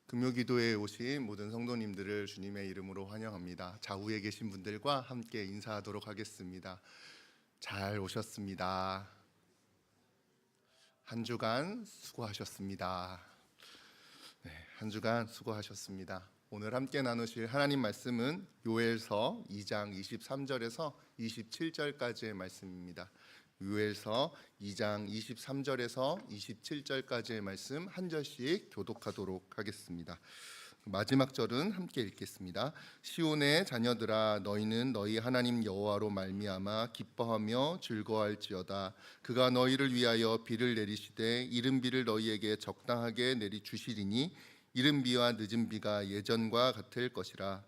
금요기도에 오신 모든 성도님들을 주님의 이름으로 환영합니다. 좌우에 계신 분들과 함께 인사하도록 하겠습니다. 잘 오셨습니다. 한 주간 수고하셨습니다. 한 주간 수고하셨습니다. 오늘 함께 나누실 하나님 말씀은 요엘서 2장 23절에서 27절까지의 말씀입니다. 요엘서 2장 23절에서 27절까지의 말씀 한 절씩 교독하도록 하겠습니다. 마지막 절은 함께 읽겠습니다. 시온의 자녀들아, 너희는 너희 하나님 여호와로 말미암아 기뻐하며 즐거워할지어다. 그가 너희를 위하여 비를 내리시되 이른 비를 너희에게 적당하게 내리 주시리니 이른 비와 늦은 비가 예전과 같을 것이라.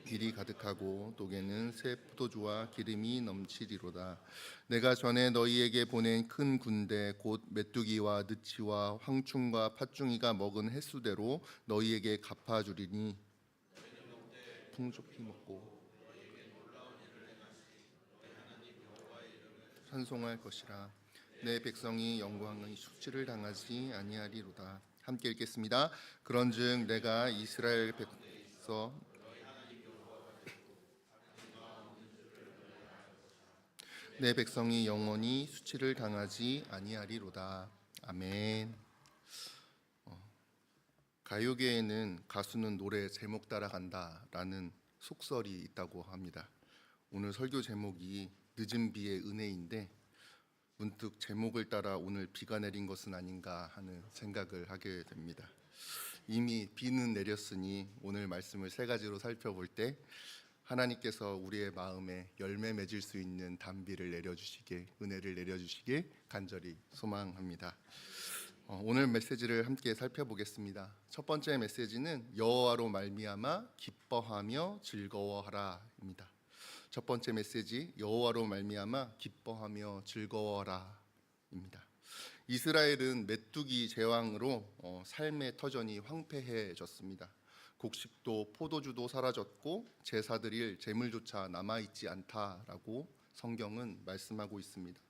길이 가득하고 독에는 새 포도주와 기름이 넘치리로다. 내가 전에 너희에게 보낸 큰 군대 곧 메뚜기와 느치와 황충과 팥중이가 먹은 횟수대로 너희에게 갚아주리니 풍족히 먹고 찬송할 것이라. 내 백성이 영광의 수치를 당하지 아니하리로다. 함께 읽겠습니다. 그런즉 내가 이스라엘 백성 내 백성이 영원히 수치를 당하지 아니하리로다. 아멘. 가요계에는 가수는 노래 제목 따라간다라는 속설이 있다고 합니다. 오늘 설교 제목이 늦은 비의 은혜인데 문득 제목을 따라 오늘 비가 내린 것은 아닌가 하는 생각을 하게 됩니다. 이미 비는 내렸으니 오늘 말씀을 세 가지로 살펴볼 때 하나님께서 우리의 마음에 열매 맺을 수 있는 단비를 내려주시게, 은혜를 내려주시게 간절히 소망합니다. 오늘 메시지를 함께 살펴보겠습니다. 첫 번째 메시지는 여호와로 말미암아 기뻐하며 즐거워하라입니다. 첫 번째 메시지, 여호와로 말미암아 기뻐하며 즐거워하라입니다. 이스라엘은 메뚜기 제왕으로 삶의 터전이 황폐해졌습니다. 곡식도 포도주도 사라졌고 제사 드릴 제물조차 남아있지 않다라고 성경은 말씀하고 있습니다.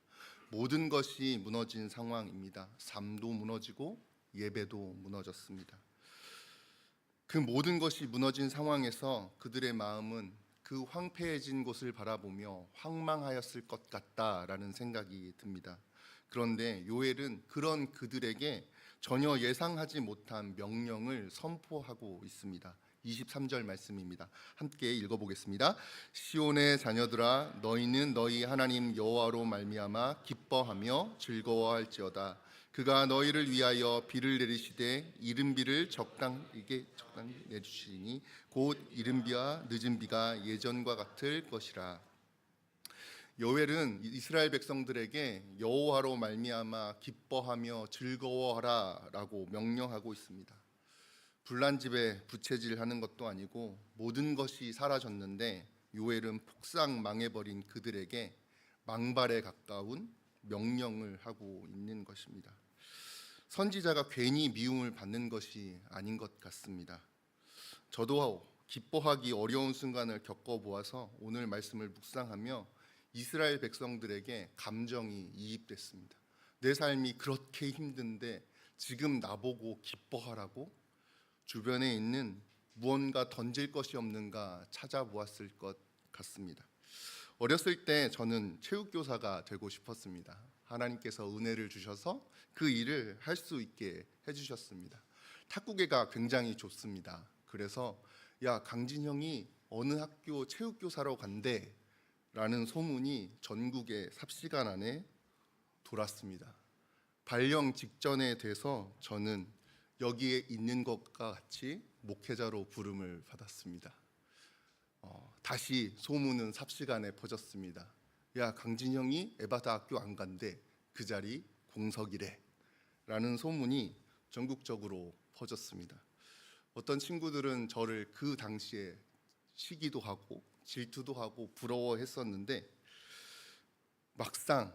모든 것이 무너진 상황입니다. 삶도 무너지고 예배도 무너졌습니다. 그 모든 것이 무너진 상황에서 그들의 마음은 그 황폐해진 곳을 바라보며 황망하였을 것 같다라는 생각이 듭니다. 그런데 요엘은 그런 그들에게 전혀 예상하지 못한 명령을 선포하고 있습니다. 23절 말씀입니다. 함께 읽어보겠습니다. 시온의 자녀들아, 너희는 너희 하나님 여호와로 말미암아 기뻐하며 즐거워할지어다. 그가 너희를 위하여 비를 내리시되 이른 비를 적당히 내주시니 곧 이른 비와 늦은 비가 예전과 같을 것이라. 요엘은 이스라엘 백성들에게 여호와로 말미암아 기뻐하며 즐거워하라라고 명령하고 있습니다. 불난 집에 부채질하는 것도 아니고 모든 것이 사라졌는데 요엘은 폭삭 망해버린 그들에게 망발에 가까운 명령을 하고 있는 것입니다. 선지자가 괜히 미움을 받는 것이 아닌 것 같습니다. 저도 기뻐하기 어려운 순간을 겪어보아서 오늘 말씀을 묵상하며 이스라엘 백성들에게 감정이 이입됐습니다. 내 삶이 그렇게 힘든데 지금 나보고 기뻐하라고? 주변에 있는 무언가 던질 것이 없는가 찾아보았을 것 같습니다. 어렸을 때 저는 체육교사가 되고 싶었습니다. 하나님께서 은혜를 주셔서 그 일을 할 수 있게 해주셨습니다. 탁구계가 굉장히 좋습니다. 그래서 야, 강진형이 어느 학교 체육교사로 간대 라는 소문이 전국에 삽시간 안에 돌았습니다. 발령 직전에 돼서 저는 여기에 있는 것과 같이 목회자로 부름을 받았습니다. 다시 소문은 삽시간에 퍼졌습니다. 야, 강진형이 에바다 학교 안 간대. 그 자리 공석이래 라는 소문이 전국적으로 퍼졌습니다. 어떤 친구들은 저를 그 당시에 시기도 하고 질투도 하고 부러워했었는데 막상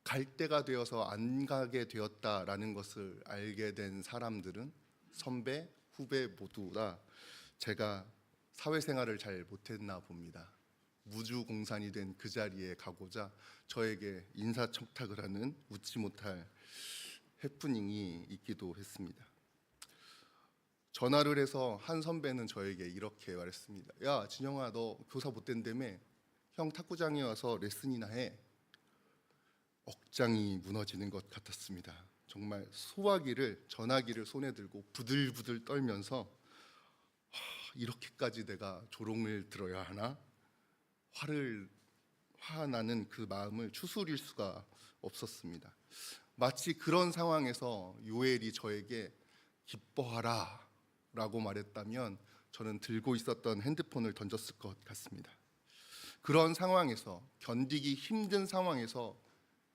갈 때가 되어서 안 가게 되었다라는 것을 알게 된 사람들은 선배, 후배 모두 다 제가 사회생활을 잘 못했나 봅니다. 무주공산이 된 그 자리에 가고자 저에게 인사청탁을 하는 웃지 못할 해프닝이 있기도 했습니다. 전화를 해서 한 선배는 저에게 이렇게 말했습니다. 야, 진영아, 너 교사 못 된다며? 형 탁구장에 와서 레슨이나 해. 억장이 무너지는 것 같았습니다. 정말 전화기를 손에 들고 부들부들 떨면서 이렇게까지 내가 조롱을 들어야 하나? 화나는 그 마음을 추스릴 수가 없었습니다. 마치 그런 상황에서 요엘이 저에게 기뻐하라 라고 말했다면 저는 들고 있었던 핸드폰을 던졌을 것 같습니다. 그런 상황에서, 견디기 힘든 상황에서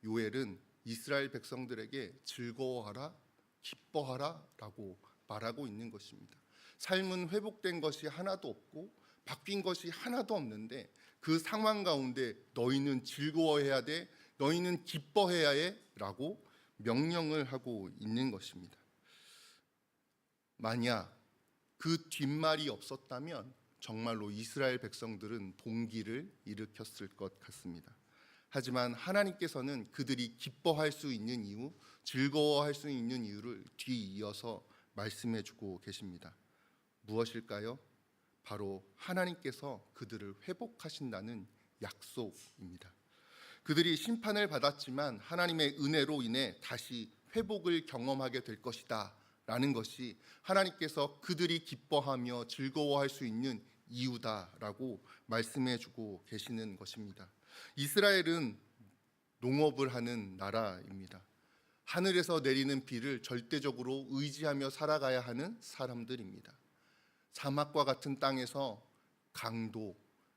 요엘은 이스라엘 백성들에게 즐거워하라, 기뻐하라 라고 말하고 있는 것입니다. 삶은 회복된 것이 하나도 없고 바뀐 것이 하나도 없는데 그 상황 가운데 너희는 즐거워해야 돼, 너희는 기뻐해야 해 라고 명령을 하고 있는 것입니다. 만약 그 뒷말이 없었다면 정말로 이스라엘 백성들은 봉기를 일으켰을 것 같습니다. 하지만 하나님께서는 그들이 기뻐할 수 있는 이유, 즐거워할 수 있는 이유를 뒤이어서 말씀해 주고 계십니다. 무엇일까요? 바로 하나님께서 그들을 회복하신다는 약속입니다. 그들이 심판을 받았지만 하나님의 은혜로 인해 다시 회복을 경험하게 될 것이다 라는 것이 하나님께서 그들이 기뻐하며 즐거워할 수 있는 이유다라고 말씀해 주고 계시는 것입니다. 이스라엘은 농업을 하는 나라입니다. 하늘에서 내리는 비를 절대적으로 의지하며 살아가야 하는 사람들입니다. 사막과 같은 땅에서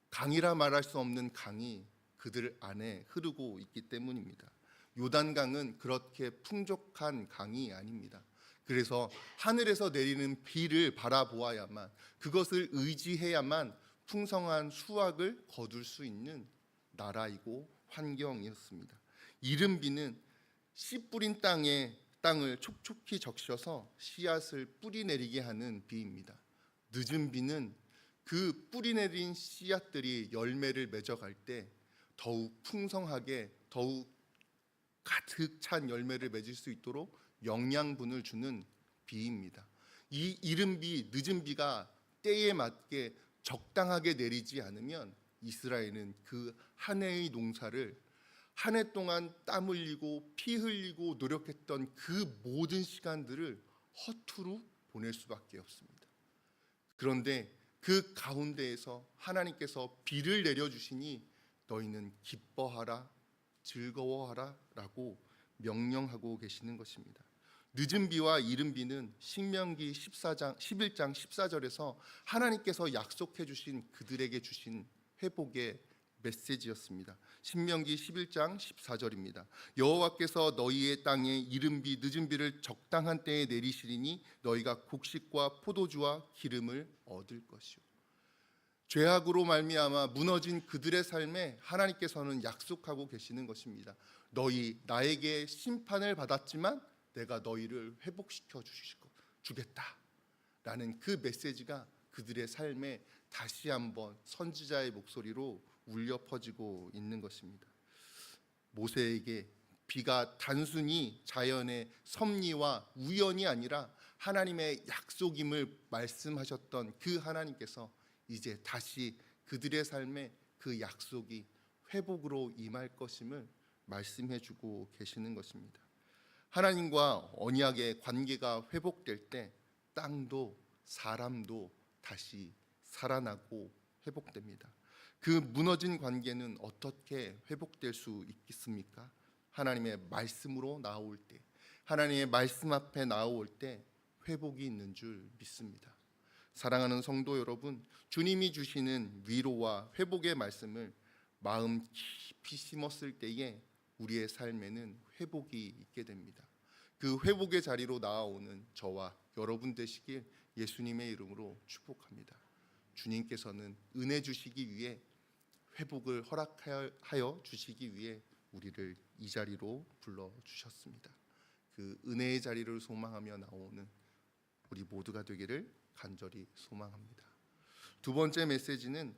강이라 말할 수 없는 강이 그들 안에 흐르고 있기 때문입니다. 요단강은 그렇게 풍족한 강이 아닙니다. 그래서 하늘에서 내리는 비를 바라보아야만, 그것을 의지해야만 풍성한 수확을 거둘 수 있는 나라이고 환경이었습니다. 이른 비는 씨 뿌린 땅을 촉촉히 적셔서 씨앗을 뿌리 내리게 하는 비입니다. 늦은 비는 그 뿌리 내린 씨앗들이 열매를 맺어갈 때 더욱 풍성하게, 더욱 가득 찬 열매를 맺을 수 있도록 영양분을 주는 비입니다. 이 이른 비, 늦은 비가 때에 맞게 적당하게 내리지 않으면 이스라엘은 그 한 해의 농사를, 한 해 동안 땀 흘리고 피 흘리고 노력했던 그 모든 시간들을 허투루 보낼 수밖에 없습니다. 그런데 그 가운데에서 하나님께서 비를 내려주시니 너희는 기뻐하라, 즐거워하라 라고 명령하고 계시는 것입니다. 늦은 비와 이른 비는 신명기 11장 14절에서 하나님께서 약속해 주신, 그들에게 주신 회복의 메시지였습니다. 신명기 11장 14절입니다. 여호와께서 너희의 땅에 이른 비 늦은 비를 적당한 때에 내리시리니 너희가 곡식과 포도주와 기름을 얻을 것이요. 죄악으로 말미암아 무너진 그들의 삶에 하나님께서는 약속하고 계시는 것입니다. 너희 나에게 심판을 받았지만 내가 너희를 회복시켜 주겠다라는 그 메시지가 그들의 삶에 다시 한번 선지자의 목소리로 울려 퍼지고 있는 것입니다. 모세에게 비가 단순히 자연의 섭리와 우연이 아니라 하나님의 약속임을 말씀하셨던 그 하나님께서 이제 다시 그들의 삶에 그 약속이 회복으로 임할 것임을 말씀해 주고 계시는 것입니다. 하나님과 언약의 관계가 회복될 때 땅도 사람도 다시 살아나고 회복됩니다. 그 무너진 관계는 어떻게 회복될 수 있겠습니까? 하나님의 말씀으로 나올 때, 하나님의 말씀 앞에 나올 때 회복이 있는 줄 믿습니다. 사랑하는 성도 여러분, 주님이 주시는 위로와 회복의 말씀을 마음 깊이 심었을 때에 우리의 삶에는 회복이 있게 됩니다. 그 회복의 자리로 나아오는 저와 여러분 되시길 예수님의 이름으로 축복합니다. 주님께서는 은혜 주시기 위해, 회복을 허락하여 주시기 위해 우리를 이 자리로 불러주셨습니다. 그 은혜의 자리를 소망하며 나오는 우리 모두가 되기를 간절히 소망합니다. 두 번째 메시지는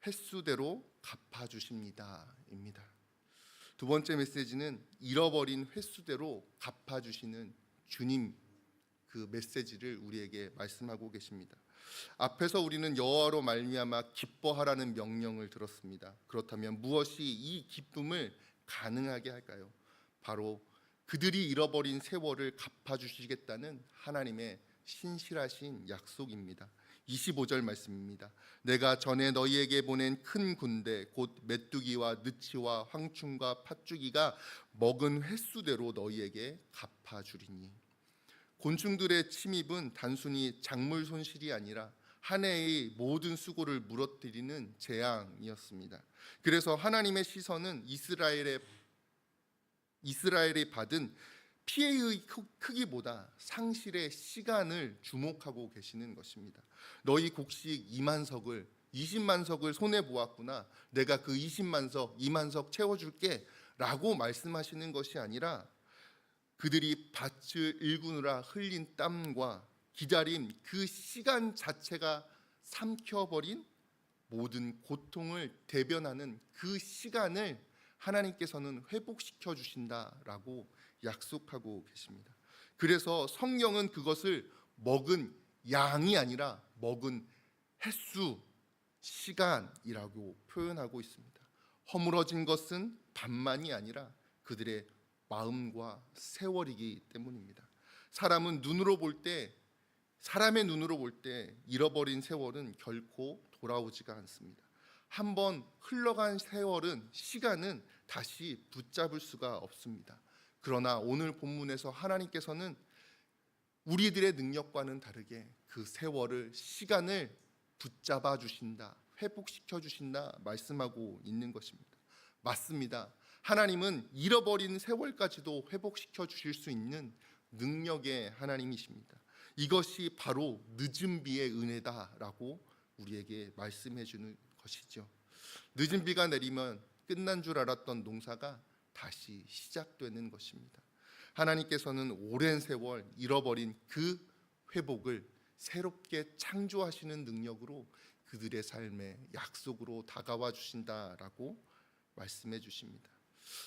횟수대로 갚아주십니다입니다. 두 번째 메시지는 잃어버린 횟수대로 갚아주시는 주님, 그 메시지를 우리에게 말씀하고 계십니다. 앞에서 우리는 여호와로 말미암아 기뻐하라는 명령을 들었습니다. 그렇다면 무엇이 이 기쁨을 가능하게 할까요? 바로 그들이 잃어버린 세월을 갚아주시겠다는 하나님의 신실하신 약속입니다. 25절 말씀입니다. 내가 전에 너희에게 보낸 큰 군대 곧 메뚜기와 느치와 황충과 팥죽이가 먹은 횟수대로 너희에게 갚아주리니. 곤충들의 침입은 단순히 작물 손실이 아니라 한 해의 모든 수고를 무너뜨리는 재앙이었습니다. 그래서 하나님의 시선은 이스라엘이 받은 피해의 크기보다 상실의 시간을 주목하고 계시는 것입니다. 너희 곡식 2만 석을 20만 석을 손에 보았구나. 내가 그 20만 석, 2만 석 채워줄게 라고 말씀하시는 것이 아니라 그들이 밭을 일구느라 흘린 땀과 기다림, 그 시간 자체가 삼켜버린 모든 고통을 대변하는 그 시간을 하나님께서는 회복시켜 주신다라고 약속하고 계십니다. 그래서 성경은 그것을 먹은 양이 아니라 먹은 횟수, 시간이라고 표현하고 있습니다. 허물어진 것은 밤만이 아니라 그들의 마음과 세월이기 때문입니다. 사람의 눈으로 볼 때 잃어버린 세월은 결코 돌아오지가 않습니다. 한번 흘러간 시간은 다시 붙잡을 수가 없습니다. 그러나 오늘 본문에서 하나님께서는 우리들의 능력과는 다르게 그 시간을 붙잡아 주신다, 회복시켜 주신다 말씀하고 있는 것입니다. 맞습니다. 하나님은 잃어버린 세월까지도 회복시켜 주실 수 있는 능력의 하나님이십니다. 이것이 바로 늦은 비의 은혜다라고 우리에게 말씀해 주는 것이죠. 늦은 비가 내리면 끝난 줄 알았던 농사가 다시 시작되는 것입니다. 하나님께서는 오랜 세월 잃어버린 그 회복을 새롭게 창조하시는 능력으로 그들의 삶에 약속으로 다가와 주신다라고 말씀해 주십니다.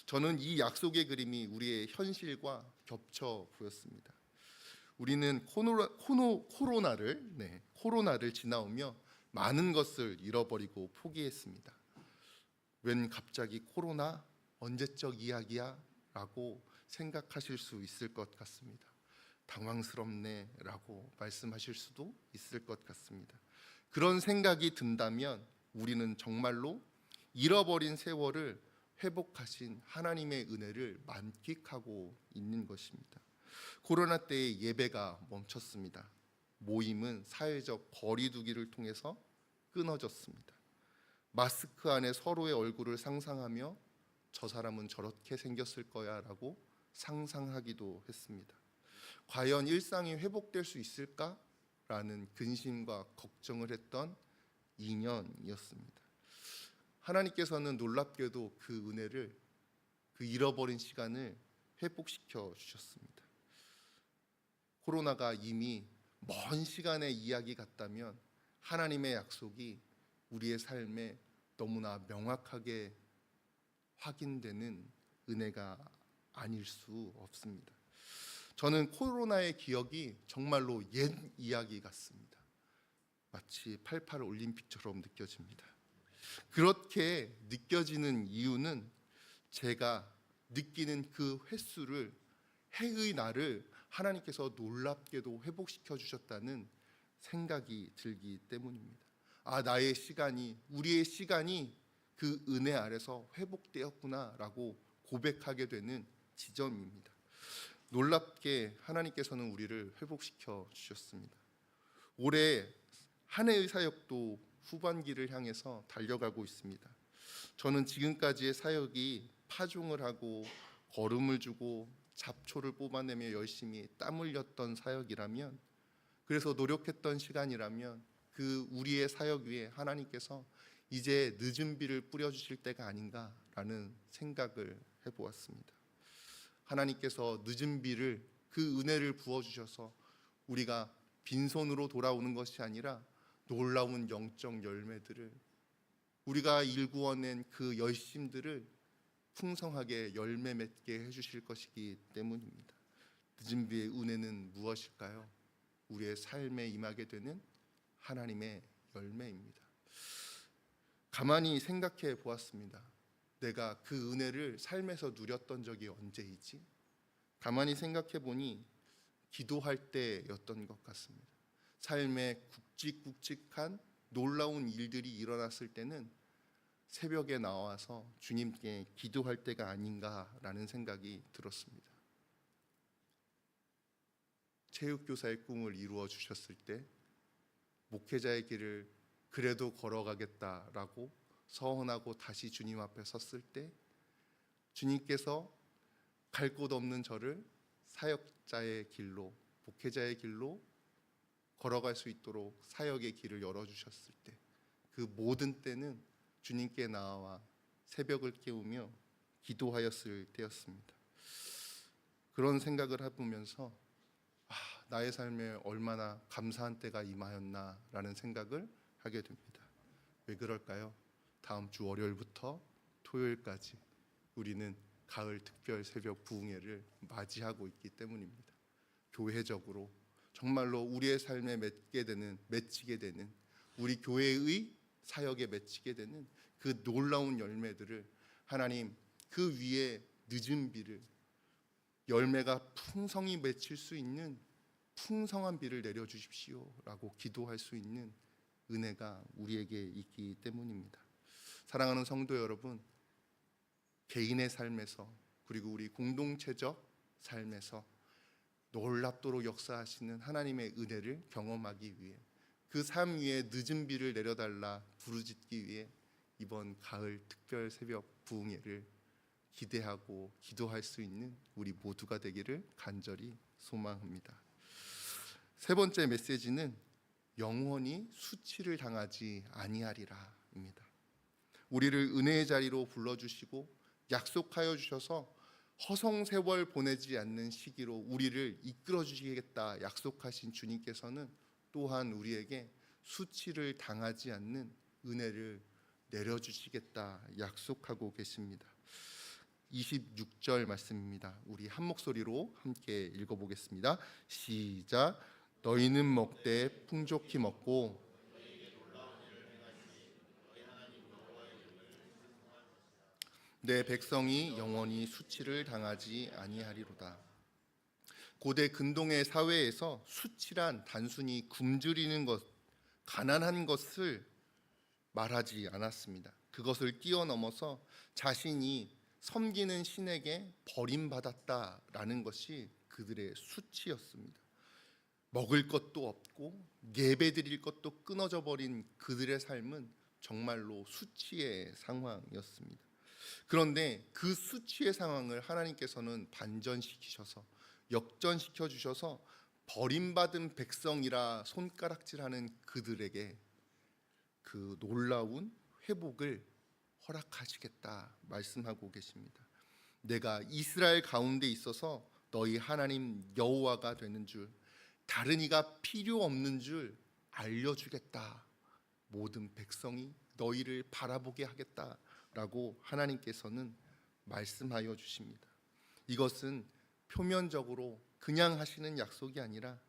저는 이 약속의 그림이 우리의 현실과 겹쳐 보였습니다. 우리는 코로나를 지나오며 많은 것을 잃어버리고 포기했습니다. 웬 갑자기 코로나? 언제적 이야기야? 라고 생각하실 수 있을 것 같습니다. 당황스럽네 라고 말씀하실 수도 있을 것 같습니다. 그런 생각이 든다면 우리는 정말로 잃어버린 세월을 회복하신 하나님의 은혜를 만끽하고 있는 것입니다. 코로나 때의 예배가 멈췄습니다. 모임은 사회적 거리 두기를 통해서 끊어졌습니다. 마스크 안에 서로의 얼굴을 상상하며 저 사람은 저렇게 생겼을 거야 라고 상상하기도 했습니다. 과연 일상이 회복될 수 있을까? 라는 근심과 걱정을 했던 2년이었습니다. 하나님께서는 놀랍게도 그 은혜를, 그 잃어버린 시간을 회복시켜 주셨습니다. 코로나가 이미 먼 시간의 이야기 같다면 하나님의 약속이 우리의 삶에 너무나 명확하게 확인되는 은혜가 아닐 수 없습니다. 저는 코로나의 기억이 정말로 옛 이야기 같습니다. 마치 88 올림픽처럼 느껴집니다. 그렇게 느껴지는 이유는 제가 느끼는 그 횟수를, 해의 날을 하나님께서 놀랍게도 회복시켜 주셨다는 생각이 들기 때문입니다. 나의 시간이, 우리의 시간이 그 은혜 아래서 회복되었구나라고 고백하게 되는 지점입니다. 놀랍게 하나님께서는 우리를 회복시켜 주셨습니다. 올해 한 해의 사역도 후반기를 향해서 달려가고 있습니다. 저는 지금까지의 사역이 파종을 하고 거름을 주고 잡초를 뽑아내며 열심히 땀 흘렸던 사역이라면, 그래서 노력했던 시간이라면 그 우리의 사역 위에 하나님께서 이제 늦은 비를 뿌려주실 때가 아닌가라는 생각을 해보았습니다. 하나님께서 늦은 비를, 그 은혜를 부어주셔서 우리가 빈손으로 돌아오는 것이 아니라 놀라운 영적 열매들을, 우리가 일구어낸 그 열심들을 풍성하게 열매 맺게 해주실 것이기 때문입니다. 늦은 비의 은혜는 무엇일까요? 우리의 삶에 임하게 되는 하나님의 열매입니다. 가만히 생각해 보았습니다. 내가 그 은혜를 삶에서 누렸던 적이 언제이지? 가만히 생각해 보니 기도할 때였던 것 같습니다. 삶에 굵직굵직한 놀라운 일들이 일어났을 때는 새벽에 나와서 주님께 기도할 때가 아닌가라는 생각이 들었습니다. 체육교사의 꿈을 이루어 주셨을 때, 목회자의 길을 그래도 걸어가겠다라고 서원하고 다시 주님 앞에 섰을 때, 주님께서 갈 곳 없는 저를 사역자의 길로, 목회자의 길로 걸어갈 수 있도록 사역의 길을 열어주셨을 때, 그 모든 때는 주님께 나와 새벽을 깨우며 기도하였을 때였습니다. 그런 생각을 해보면서 나의 삶에 얼마나 감사한 때가 임하였나라는 생각을 하게 됩니다. 왜 그럴까요? 다음 주 월요일부터 토요일까지 우리는 가을 특별 새벽 부흥회를 맞이하고 있기 때문입니다. 교회적으로 정말로 우리의 삶에 맺히게 되는 우리 교회의 사역에 맺히게 되는 그 놀라운 열매들을 하나님 그 위에 늦은 비를 열매가 풍성히 맺힐 수 있는 풍성한 비를 내려주십시오라고 기도할 수 있는 은혜가 우리에게 있기 때문입니다. 사랑하는 성도 여러분, 개인의 삶에서 그리고 우리 공동체적 삶에서 놀랍도록 역사하시는 하나님의 은혜를 경험하기 위해 그 삶 위에 늦은 비를 내려달라 부르짖기 위해 이번 가을 특별 새벽 부흥회를 기대하고 기도할 수 있는 우리 모두가 되기를 간절히 소망합니다. 세 번째 메시지는 영원히 수치를 당하지 아니하리라입니다. 우리를 은혜의 자리로 불러주시고 약속하여 주셔서 허송세월 보내지 않는 시기로 우리를 이끌어 주시겠다 약속하신 주님께서는 또한 우리에게 수치를 당하지 않는 은혜를 내려주시겠다 약속하고 계십니다. 26절 말씀입니다. 우리 한 목소리로 함께 읽어보겠습니다. 시작. 너희는 먹되 풍족히 먹고 내 백성이 영원히 수치를 당하지 아니하리로다. 고대 근동의 사회에서 수치란 단순히 굶주리는 것, 가난한 것을 말하지 않았습니다. 그것을 뛰어넘어서 자신이 섬기는 신에게 버림받았다라는 것이 그들의 수치였습니다. 먹을 것도 없고 예배드릴 것도 끊어져 버린 그들의 삶은 정말로 수치의 상황이었습니다. 그런데 그 수치의 상황을 하나님께서는 반전시키셔서 역전시켜 주셔서 버림받은 백성이라 손가락질하는 그들에게 그 놀라운 회복을 허락하시겠다 말씀하고 계십니다. 내가 이스라엘 가운데 있어서 너희 하나님 여호와가 되는 줄, 다른 이가 필요 없는 줄 알려주겠다. 모든 백성이 너희를 바라보게 하겠다라고 하나님께서는 말씀하여 주십니다. 이것은 표면적으로 그냥 하시는 약속이 아니라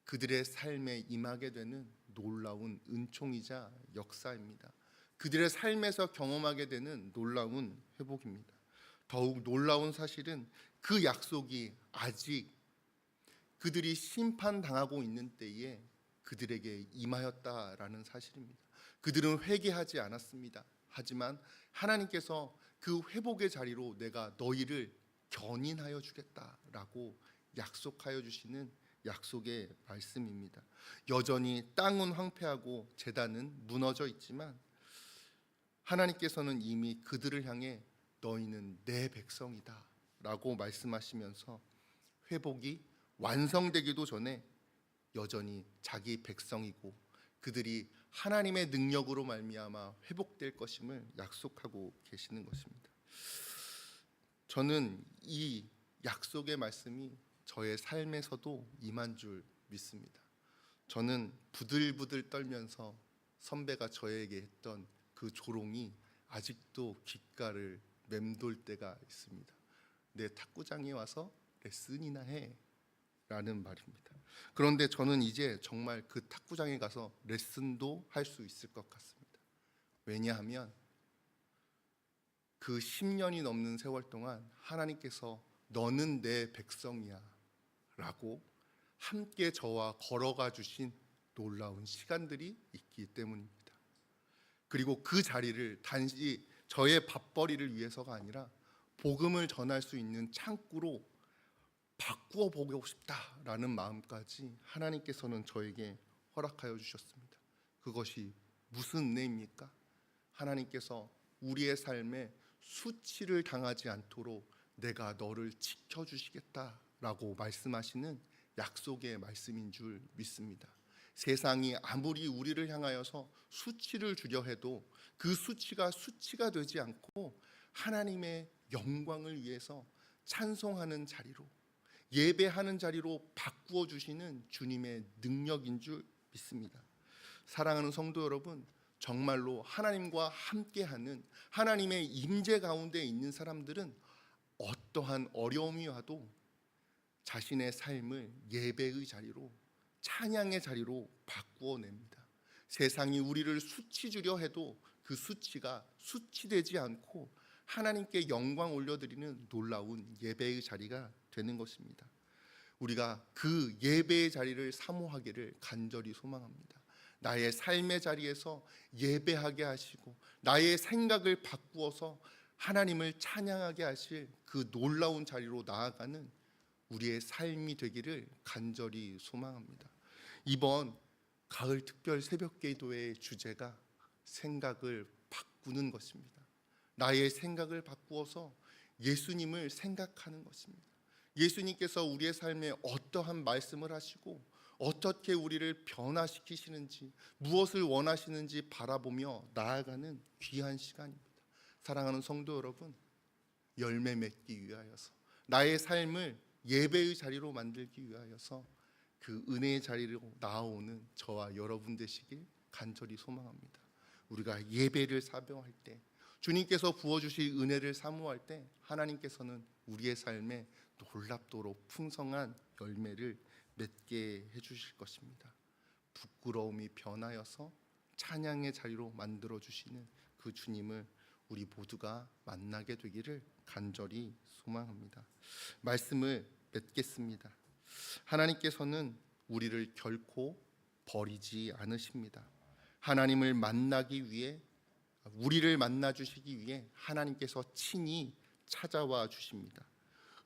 그들의 삶에 임하게 되는 놀라운 은총이자 역사입니다. 그들의 삶에서 경험하게 되는 놀라운 회복입니다. 더욱 놀라운 사실은 그 약속이 아직 그들이 심판당하고 있는 때에 그들에게 임하였다라는 사실입니다. 그들은 회개하지 않았습니다. 하지만 하나님께서 그 회복의 자리로 내가 너희를 견인하여 주겠다라고 약속하여 주시는 약속의 말씀입니다. 여전히 땅은 황폐하고 제단은 무너져 있지만 하나님께서는 이미 그들을 향해 너희는 내 백성이다 라고 말씀하시면서 회복이 완성되기도 전에 여전히 자기 백성이고 그들이 하나님의 능력으로 말미암아 회복될 것임을 약속하고 계시는 것입니다. 저는 이 약속의 말씀이 저의 삶에서도 임한 줄 믿습니다. 저는 부들부들 떨면서 선배가 저에게 했던 그 조롱이 아직도 귓가를 맴돌 때가 있습니다. 내 탁구장에 와서 레슨이나 해. 라는 말입니다. 그런데 저는 이제 정말 그 탁구장에 가서 레슨도 할 수 있을 것 같습니다. 왜냐하면 그 10년이 넘는 세월 동안 하나님께서 너는 내 백성이야 라고 함께 저와 걸어가 주신 놀라운 시간들이 있기 때문입니다. 그리고 그 자리를 단지 저의 밥벌이를 위해서가 아니라 복음을 전할 수 있는 창구로 바꾸어 보고 싶다라는 마음까지 하나님께서는 저에게 허락하여 주셨습니다. 그것이 무슨 은혜입니까? 하나님께서 우리의 삶에 수치를 당하지 않도록 내가 너를 지켜주시겠다라고 말씀하시는 약속의 말씀인 줄 믿습니다. 세상이 아무리 우리를 향하여서 수치를 주려 해도 그 수치가 수치가 되지 않고 하나님의 영광을 위해서 찬송하는 자리로, 예배하는 자리로 바꾸어 주시는 주님의 능력인 줄 믿습니다. 사랑하는 성도 여러분, 정말로 하나님과 함께하는 하나님의 임재 가운데 있는 사람들은 어떠한 어려움이 와도 자신의 삶을 예배의 자리로, 찬양의 자리로 바꾸어 냅니다. 세상이 우리를 수치 주려 해도 그 수치가 수치되지 않고 하나님께 영광 올려드리는 놀라운 예배의 자리가 되는 것입니다. 우리가 그 예배의 자리를 사모하기를 간절히 소망합니다. 나의 삶의 자리에서 예배하게 하시고 나의 생각을 바꾸어서 하나님을 찬양하게 하실 그 놀라운 자리로 나아가는 우리의 삶이 되기를 간절히 소망합니다. 이번 가을 특별 새벽 기도의 주제가 생각을 바꾸는 것입니다. 나의 생각을 바꾸어서 예수님을 생각하는 것입니다. 예수님께서 우리의 삶에 어떠한 말씀을 하시고 어떻게 우리를 변화시키시는지, 무엇을 원하시는지 바라보며 나아가는 귀한 시간입니다. 사랑하는 성도 여러분, 열매 맺기 위하여서, 나의 삶을 예배의 자리로 만들기 위하여서 그 은혜의 자리로 나아오는 저와 여러분 되시길 간절히 소망합니다. 우리가 예배를 사모할 때, 주님께서 부어주실 은혜를 사모할 때 하나님께서는 우리의 삶에 놀랍도록 풍성한 열매를 맺게 해주실 것입니다. 부끄러움이 변하여서 찬양의 자리로 만들어주시는 그 주님을 우리 모두가 만나게 되기를 간절히 소망합니다. 말씀을 맺겠습니다. 하나님께서는 우리를 결코 버리지 않으십니다. 하나님을 만나기 위해, 우리를 만나 주시기 위해 하나님께서 친히 찾아와 주십니다.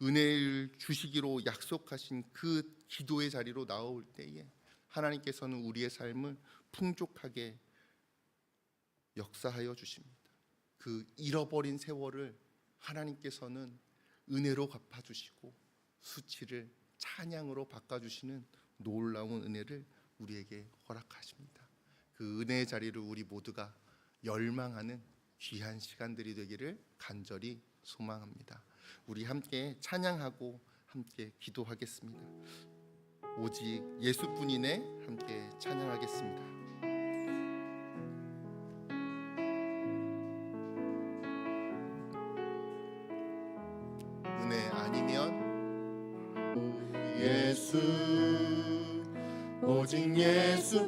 은혜를 주시기로 약속하신 그 기도의 자리로 나올 때에 하나님께서는 우리의 삶을 풍족하게 역사하여 주십니다. 그 잃어버린 세월을 하나님께서는 은혜로 갚아주시고 수치를 찬양으로 바꿔주시는 놀라운 은혜를 우리에게 허락하십니다. 그 은혜의 자리를 우리 모두가 열망하는 귀한 시간들이 되기를 간절히 소망합니다. 우리 함께 찬양하고 함께 기도하겠습니다. 오직 예수뿐이네. 함께 찬양하겠습니다. 은혜 아니면 예수, 오직 예수뿐이네.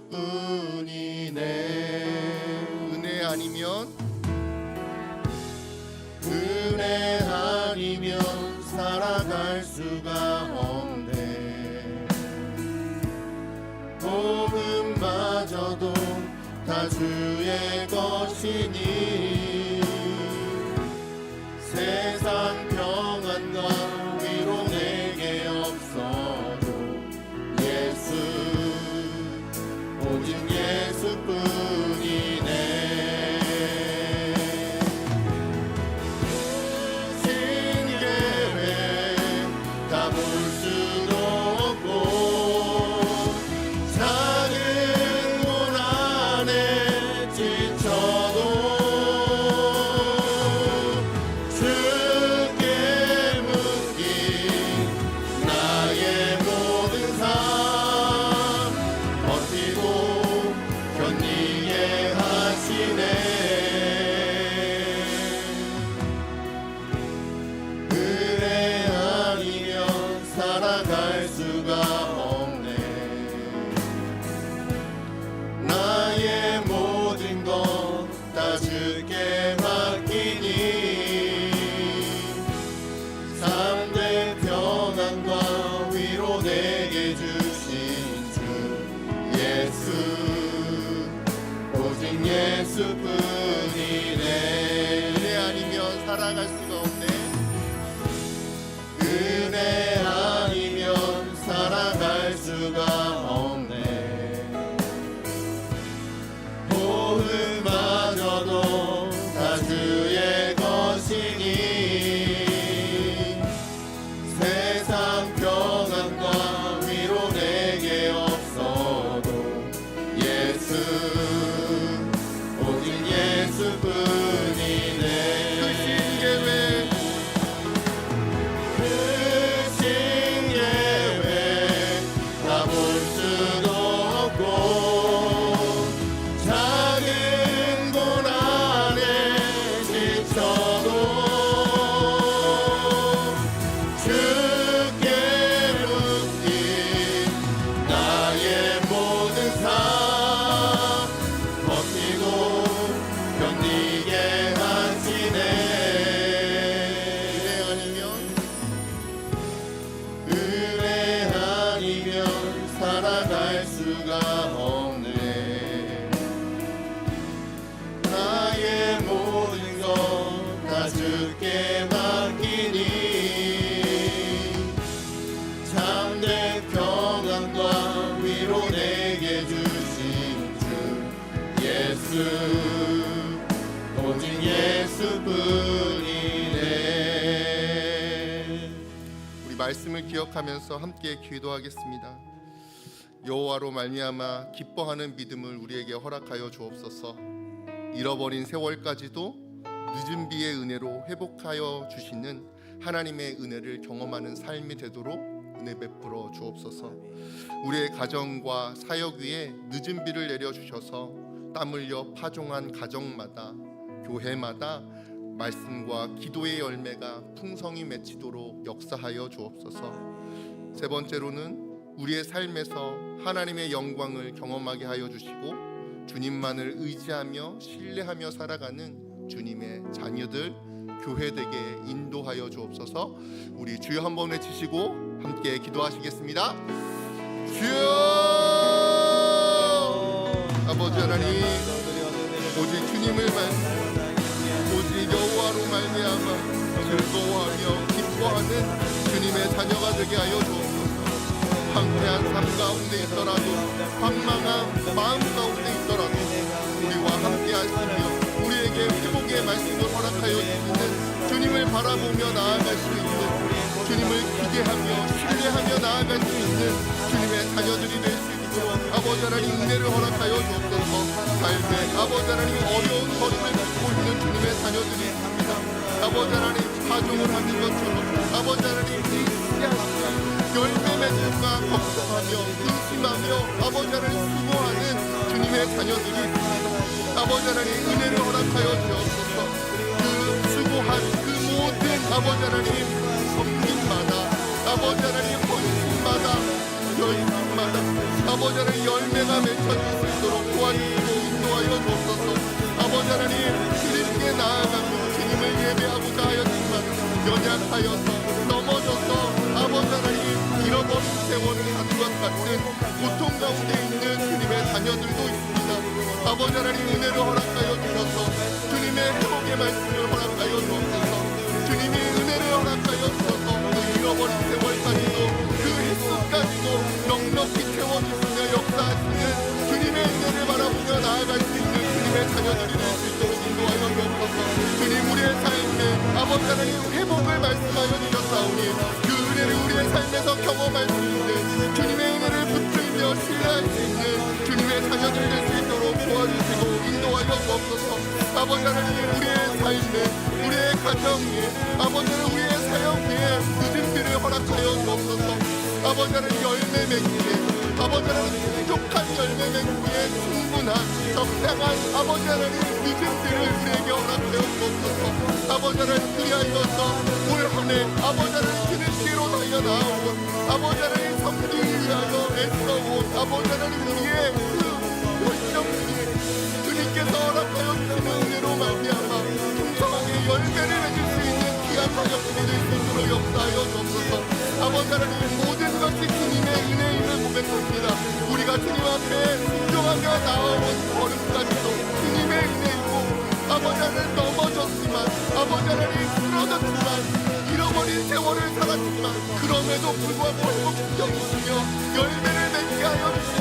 은혜 아니면 은혜 아니면 살아갈 수가 없네. 복음마저도 다 주의 것이니 세상 평안과 위로 내게 없어도 예수, 오직 예수뿐이네. 지쳐도 없네. 호흡마저도 다 주의 것이니 세상 평안과 위로 내게 없어도 예수 오직 예수뿐이네. 그 신계획 다 볼 수도 없고 작은 고난에 지쳐도 주께 묻기 나의 모든 삶 버티고 견디게 하시네. 은혜 아니면 살아갈 수가 없네. 나의 모든 것 다 주께 맡기니 참된 평안과 위로 내게 주신 주 예수 오직 예수뿐이네. 우리 말씀을 기억하면서 함께 기도하겠습니다. 여호와로 말미암아 기뻐하는 믿음을 우리에게 허락하여 주옵소서. 잃어버린 세월까지도 늦은 비의 은혜로 회복하여 주시는 하나님의 은혜를 경험하는 삶이 되도록 은혜 베풀어 주옵소서. 우리의 가정과 사역 위에 늦은 비를 내려 주셔서 땀 흘려 파종한 가정마다 교회마다 말씀과 기도의 열매가 풍성히 맺히도록 역사하여 주옵소서. 세 번째로는 우리의 삶에서 하나님의 영광을 경험하게 하여 주시고 주님만을 의지하며 신뢰하며 살아가는 주님의 자녀들 교회되게 인도하여 주옵소서. 우리 주여 한번 외치시고 함께 기도하시겠습니다. 주여! 아버지 하나님, 오직 주님을 오직 여호와로 말미암아 즐거워하며 기뻐하는 주님의 자녀가 되게 하여 주옵소서. 황폐한 삶 가운데 있더라도 황망한 마음 가운데 있더라도 우리와 함께 하시며 우리에게 회복의 말씀을 허락하여 주시는 주님을 바라보며 나아갈 수 있는 주님을 기대하며 신뢰하며 나아갈 수 있는 주님의 자녀들이 될 수 있도록 아버지 하나님 은혜를 허락하여 주옵소서. 삶에 아버지 하나님 어려운 걸음을 걷고 있는 주님의 자녀들이 있습니다. 아버지 하나님 파종을 하는 것처럼 아버지 하나님 의지하시며 열매 맺을까 걱정하며 의심하며 아버지 하나님 수고하는 주님의 자녀들이 있습니다. 아버지 하나님 은혜를 허락하여 주옵소서. 그 수고한 그 모든 아버지 하나님 섬김마다 아버지 하나님 헌신마다 열심마다 아버지 하나님 열매가 맺혀질 수 있도록 도와주시고 인도하여 주옵소서. 아버지 하나님 주님께 나아가며 주님을 예배하고자 하였지만 연약하여서 넘어져서 아버지 하나님 잃어버린 세월을 사는 것 같은 고통 가운데 있는 주님의 자녀들도 있습니다. 아버지 하나님 은혜를 허락하여 주셔서 주님의 회복의 말씀을 허락하여 주옵소서. 주님이 은혜를 허락하여 주셔서 그 잃어버린 세월까지도 그 횟수까지도 넉넉히 채워주시며 역사하시는 주님의 은혜를 바라보며 나아갈 수 있는 주님의 자녀들이 될 수 있도록 인도하여 주옵소서. 주님 우리의 삶에 아버지 하나님 회복을 말씀하여 주셨사오니 그 은혜를 우리의 삶에서 경험할 수 있는 주님의 은혜를 붙들며 신뢰할 수 있는 주님의 자녀들이 될 수 있도록 도와주시고 인도하여 주옵소서. 아버지 하나님 우리의 삶에 우리의 가정 위에 아버지 하나님 우리의 사역 위에 늦은 비를 허락하여 주옵소서. 아버지 하나님 열매 맺기에 아버지 하나님 부족한 열매 맺기에 충분한 적당한 아버지 하나님 늦은 비를 우리에게 허락하여 주옵소서. 아버지 하나님 그리하여서 올 한해 아버지 하나님 주는 뒤로 달려나온 아버지 하나님 섬기기 위하여 애써온 아버지 하나님 우리의 그 열정이 주님께서 허락하여 주시는 은혜로 말미암아 풍성하게 열매를 맺을 수 있는 귀한 사역들이 될 수 있도록 역사하여 주옵소서. 아버지 하나님 모든 것이 주님의 은혜임을 고백합니다. 우리가 주님 앞에 순종하며 나아온 걸음까지도 주님의 은혜이고 아버지 하나님 넘어졌지만 아버지 하나님 쓰러졌지만 잃어버린 세월을 살았지만 그럼에도 불구하고 회복시켜주시며 열매를 맺게 하여 주시옵소서.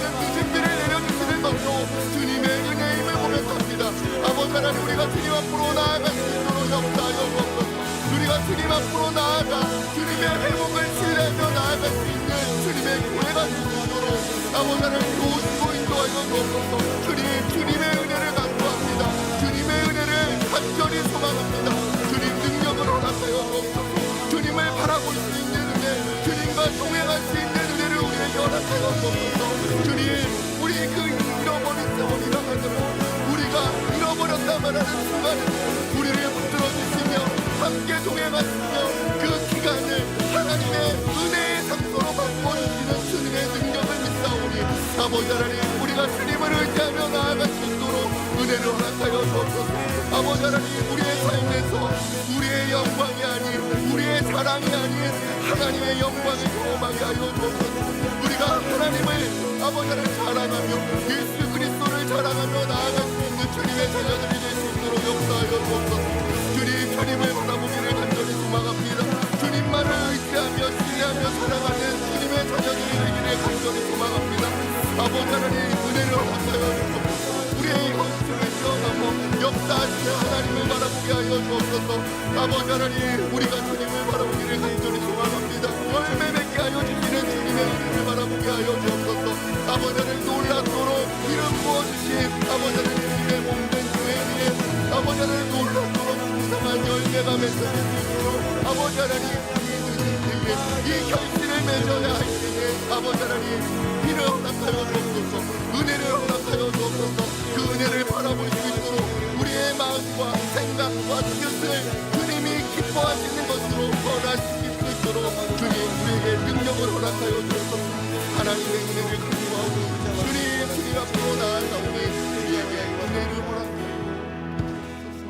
도우시고 인도하여 주옵소서. 주님, 주님의 은혜를 간구합니다. 주님의 은혜를 간절히 소망합니다. 주님 능력을 허락하여 주옵소서. 주님을 바라볼 수 있는 은혜, 주님과 동행할 수 있는 은혜를 우리에게 허락하여 주옵소서. 주님, 우리 그 잃어버린 세월이라 하더라도 우리가 잃어버렸다 말하는 순간에 우리를 붙들어 주시며 함께 동행하시며 그 기간을 하나님의 은혜의 장소로 바꿔주시는 주님의 능력을 믿사오니 아버지 하나님, 우리가 주님을 의지하며 나아갈 수 있도록 은혜를 허락하여 주옵소서. 아버지 하나님, 우리의 삶에서 우리의 영광이 아닌, 우리의 자랑이 아닌 하나님의 영광을 경험하게 하여 주옵소서. 우리가 하나님을 아버지 하나님 자랑하며 예수 그리스도를 자랑하며 나아갈 수 있는 주님의 자녀들이 될 수 있도록 역사하여 주옵소서. 주님, 주님을 바라보기를 간절히 소망합니다. 주님만을 의지하며 신뢰하며 사랑하는 주님의 자녀들이 되기를 간절히 소망합니다. 아버지 하나님, 은혜를 허락하여 주옵소서. 우리의 현실을 뛰어넘어 역사하시는 하나님을 바라보게 하여 주옵소서. 아버지 하나님, 우리가 주님을 바라보기를 간절히 소망합니다. 열매 맺게 하여 주시는 주님의 은혜를 바라보게 하여 주옵소서. 아버지 하나님, 놀랍도록 이름 부어주신 아버지 하나님, 주님의 몸된 교회 위에 아버지 하나님, 놀랍도록 무성한 열매가 맺혀질 수 있도록 아버지 하나님, 이 결실을 맺어야 할 때에 아버지 하나님, 비를 허락하여 주옵소서. 은혜를 허락하여 주옵소서. 그 은혜를 바라볼 수 있도록 우리의 마음과 생각과 뜻을 주님이 기뻐하시는 것으로 변화시킬 수 있도록 주님, 우리에게 능력을 허락하여 주옵소서. 하나님의 은혜를 간구하고 주님 앞으로 나아가오니 우리에게 은혜를 허락하여 주옵소서.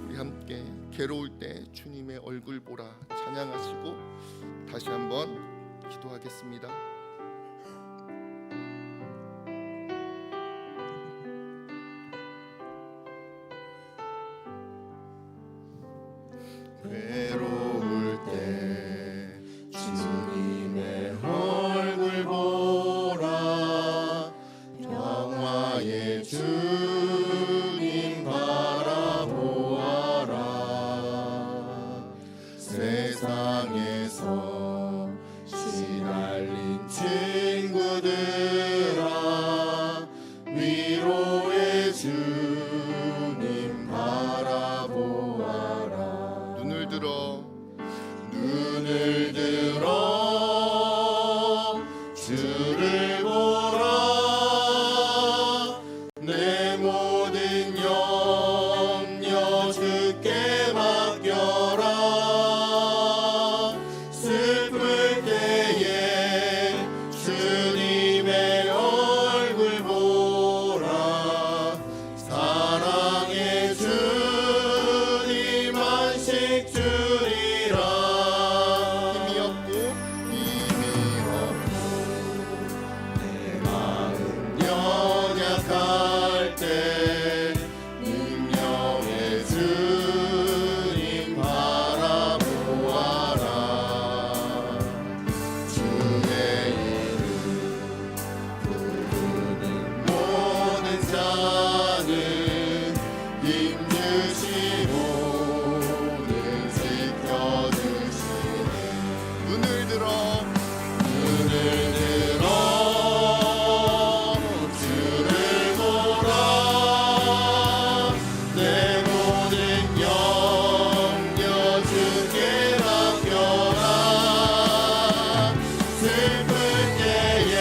우리 함께 괴로울 때 주님의 얼굴 보라 찬양하시고 다시 한번 기도하겠습니다. 괴로울 때 주님의 얼굴 보라, 평화의 주님 바라보아라. 세상에서 시달린 친구들아, 위로의 주님 바라보아라. 눈을 들어 주를 보라. 내 모든 염려 주께 맡겨라. 슬플 때에 주님의 얼굴 보라. 사랑의 주님 안식 주리라. 내 마음 연약할 때 능력의 주님 바라보아라. 주의 이름 부르는 모든 자는 힘주시고는 지켜주시네. 눈을 들어 주를 보라. 내 모든 염려 주께 맡겨라. 슬플 때에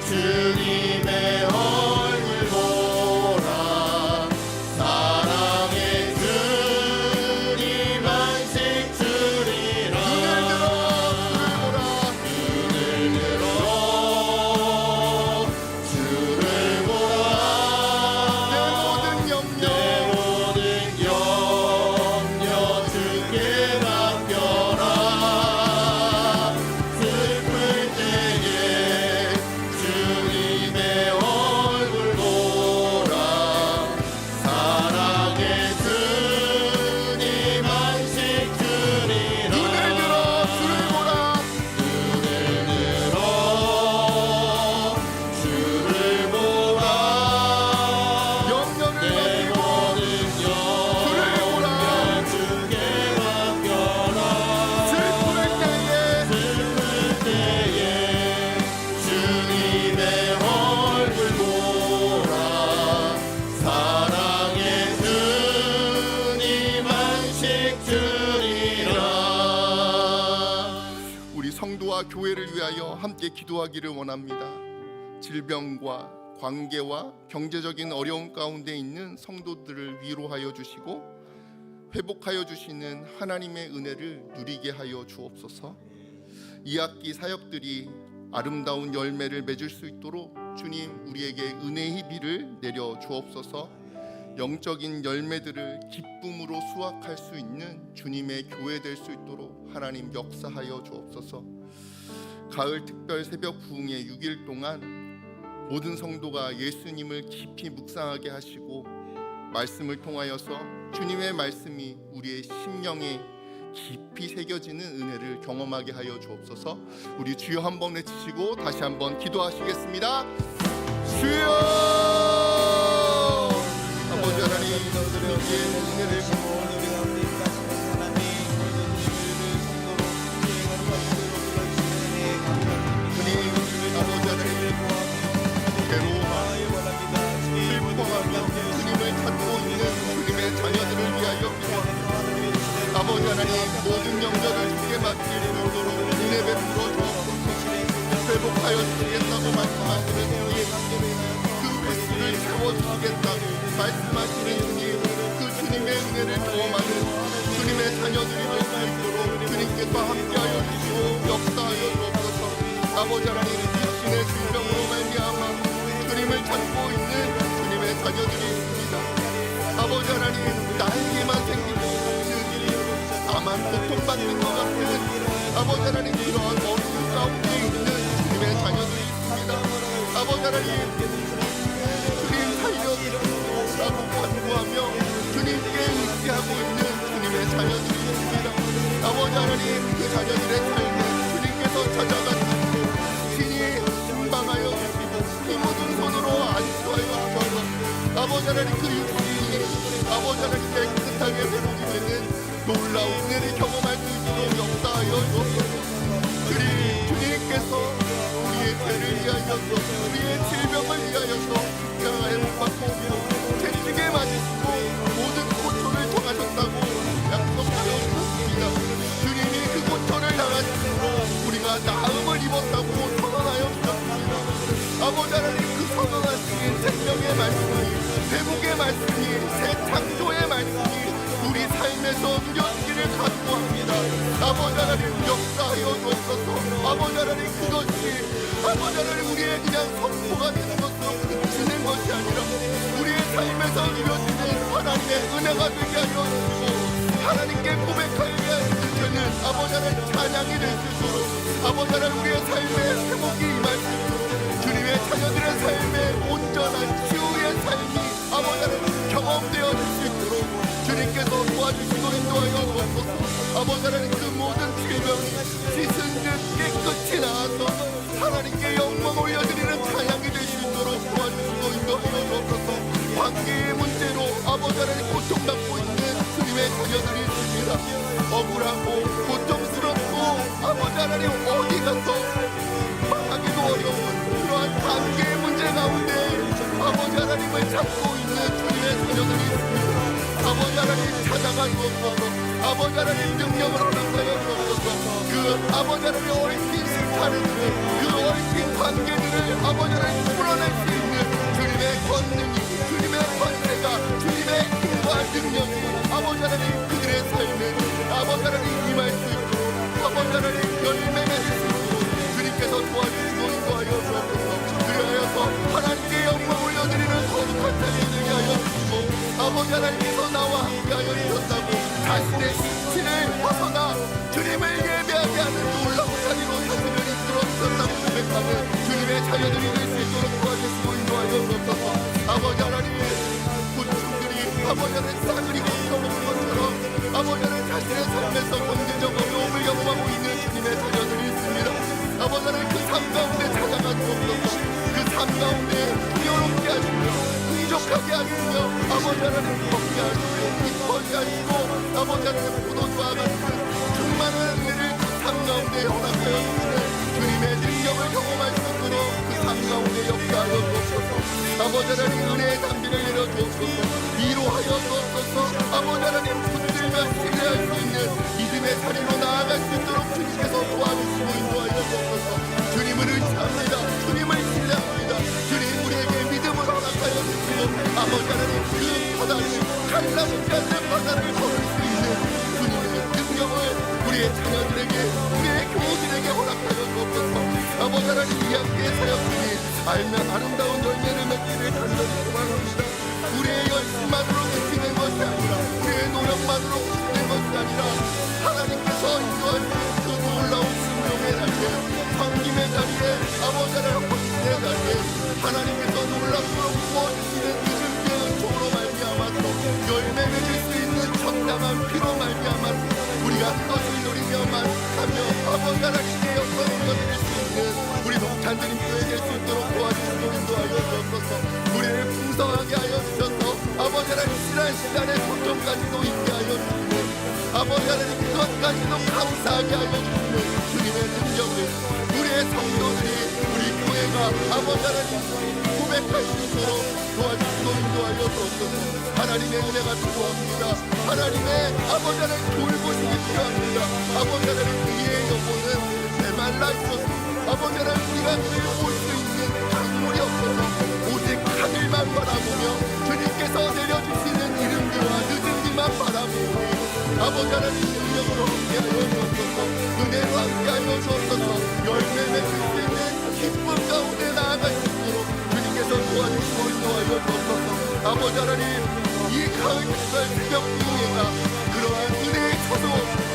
주님의 얼굴 보라. 교회를 위하여 함께 기도하기를 원합니다. 질병과 관계와 경제적인 어려움 가운데 있는 성도들을 위로하여 주시고 회복하여 주시는 하나님의 은혜를 누리게 하여 주옵소서. 이 학기 사역들이 아름다운 열매를 맺을 수 있도록 주님 우리에게 은혜의 비를 내려 주옵소서. 영적인 열매들을 기쁨으로 수확할 수 있는 주님의 교회 될 수 있도록 하나님 역사하여 주옵소서. 가을 특별 새벽 부흥의 6일 동안 모든 성도가 예수님을 깊이 묵상하게 하시고 말씀을 통하여서 주님의 말씀이 우리의 심령에 깊이 새겨지는 은혜를 경험하게 하여 주옵소서. 우리 주여 한번 외치시고 다시 한번 기도하시겠습니다. 주여! 아버지 하나님, 우리의 은혜를 주님, 아버지 하나님, 괴로워하며 슬퍼하며 주님을 찾고 있는 주님의 자녀들을 위하여 기도합니다. 아버지 하나님, 모든 영역을 주께 맡길 수 있도록 은혜 베풀어 주옵소서. 회복하여 주시겠다고 말씀하시는 주님, 그 횟수를 채워주시겠다고 말씀하시는 주님, 그 주님의 은혜를 경험하는 주님의 자녀들이 될 수 있도록 주님께서 함께하여 주시고 역사하여 주옵소서. 아버지 하나님, 육신의 질병으로 말미암아 주님을 찾고 있는 주님의 자녀들이 있습니다. 아버지 하나님, 나에게만 생기는 것은 다만 고통받는 것 같은 아버지 하나님, 이러한 어려움 가운데 있는 주님의 자녀들이 있습니다. 아버지 하나님, 주님 살려주시라고 간구하며 주님께 의지하고 있는 주님의 자녀들이 있습니다. 아버지 하나님, 그 자녀들의 삶에 주님께서 찾아가시고 신이 순방하여 주시고 이 모든 손으로 안수하여 주셔서 아버지 하나님, 그 육신이 아버지 하나님 깨끗하게 회복이 되는 놀라운 은혜를 경험할 수 있도록 역사하여 주옵소서. 주님께서 우리의 죄를 위하여서 우리의 질병을 위하여서 십자가에 못 박히시고 채찍에 맞으시고 모든 고초를 통하셨다고 약속하여 주셨습니다. 주님이 그 고초를 당하시고 우리가 나음을 입었다고 선언하여 주셨습니다. 아버지 하나님, 그 선언하신 생명의 말씀이, 회복의 말씀이, 새 창조의 말씀이 우리 삶에서 누려지기를 간구합니다. 아버지 하나님, 역사하여 주옵소서. 아버지 하나님, 그것이 아버지 하나님 우리의 그냥 선포가 되는 것으로 그치는 것이 아니라 우리의 삶에서 누려지는 하나님의 은혜가 되게 하여 주시고 하나님께 고백하여 주시는 아버지 하나님 찬양이 될 수 있도록 아버지 하나님 우리의 삶에 회복이 임할 수 있도록 주님의 자녀들의 삶에 온전한 치유의 삶이 아버지 하나님 경험되어 질 수 있도록 주님께서 도와주시고 인도하여 주옵소서. 아버지 하나님, 그 모든 질병이 씻은 듯 깨끗이 나아서 하나님께 영광 올려드리는 찬양이 될 수 있도록 도와주시고 인도하여 주옵소서. 관계의 문제로 아버지 하나님 고통받고 있는 주님의 자녀들이 있습니다. 억울하고 고통스럽고 아버지 하나님 어디 가서 말하기도 어려운 그러한 관계의 문제 가운데 아버지 하나님을 찾고 있는 주님의 자녀들이 있습니다. 아버지 하나님 찾아가 주옵소서. 아버지 하나님 능력을 허락하여 주옵소서. 그 아버지 하나님 얽힌 식사를 그 얽힌 관계들을 아버지 하나님 풀어낼 수 있는 주님의 권능이, 주님의 권세가, 주님의 힘과 능력이 아버지 하나님 그들의 삶에 아버지 하나님 임할 수 있도록 아버지 하나님 열매 맺을 수 있도록 주님께서 도와주시고 인도하여 주옵소서. 그리하여서 하나님께 영광 올려드리는 거룩한 자리에 되게 하여 주시고 아버지 하나님께서 나와 함께하여 주셨다고 자신의 신을 벗어나 주님을 예배하게 하는 놀라운 자리로 자신을 이끌어 주셨다고 고백하는 주님의 자녀들이 될 수 있도록 도와주시고 인도하여 주옵소서. 아버지 하나님의 고충들이 아버지 하나님 싸그리 겪어오는 것처럼 아버지 하나님 자신의 삶에서 경제적 어려움을 경험하고 있는 주님의 자녀들이 있습니다. 아버지 하나님 그 삶 가운데 찾아가 주옵소서. 그 삶 가운데 풍요롭게 하시며 부족하게 하시며 아버지 하나님 걷게 하시고 기뻐하게 하시고 아버지 하나님 포도주와 같은 충만한 은혜를 그 삶 가운데 허락하여 주시는 주님의 능력을 경험할 수 있도록 그 삶 가운데 역사하여 주옵소서. 아버지 하나님 은혜의 담비를 내려 주옵소서. 위로하여 주옵소서. 아버지 하나님 붙들며 신뢰할 수 있는 주님의 자리로 나아갈 수 있도록 주님께서 도와주시고 인도하여 주옵소서. 주님을 의지합니다. 주님을 신뢰합니다. 주님 우리에게 믿음을 허락하여 주시고 아버지 하나님 그 바다를 갈라놓지 않는 바다를 걸을 수 있는 주님의 능력을 우리의 자녀들에게 우리의 교우들에게 허락하여 주옵소서. 아버지 하나님 이 함께 사역들이 알면 아름다운 열매를 맺기를 간절히 소망합니다. 우리의 열심만으로 지키는 것이 아니라 우리의 노력만으로 지키는 것이 아니라 하나님께서 인도하시는 그 놀라운 순종의 자리에 섬김의 자리에 아버지 하나님 헌신의 자리에 하나님께서 놀랍도록 부어주시는 믿음의 은총으로 말미암아서 열매 맺을 수 있는 정당한 피로 말미암아서 우리가 그것을 누리며 만족하며 아버지 하나님께 영광을 드릴 수 있는 우리 목탄들이 교회 될 수 있도록 도와주시고 인도하여 주옵소서. 우리를 풍성하게 하여 주셔서 아버지 하나님 지난 시간의 고통까지도 있게 하여 주시는 아버지 하나님 그것까지도 감사하게 하여 주시는 주님의 능력을 우리의 성도들이 우리 교회가 아버지 하나님 고백할 수 있도록 도와주시고 인도하여 주옵소서. 하나님의 은혜가 필요합니다. 하나님의 아버지 하나님 돌보심이 필요합니다. 아버지 하나님 우리의 영혼은 메말라 있어서 아버지 하나님 우리가 그를 볼 수 있는 강물이 없어서 오직 하늘만 바라보며 주님께서 내려주시는 이름들과 늦은비만 바라보니 아버지 하나님 능력으로 함께하여 주옵소서. 은혜로 함께하여 주옵소서. 열매 맺을 수 있는 기쁨 가운데 나아갈 수 있도록 주님께서 도와주시고 인도하여 주옵소서. 아버지 하나님 이 가을 특별 새벽 기도회가 그러한 은혜의 처소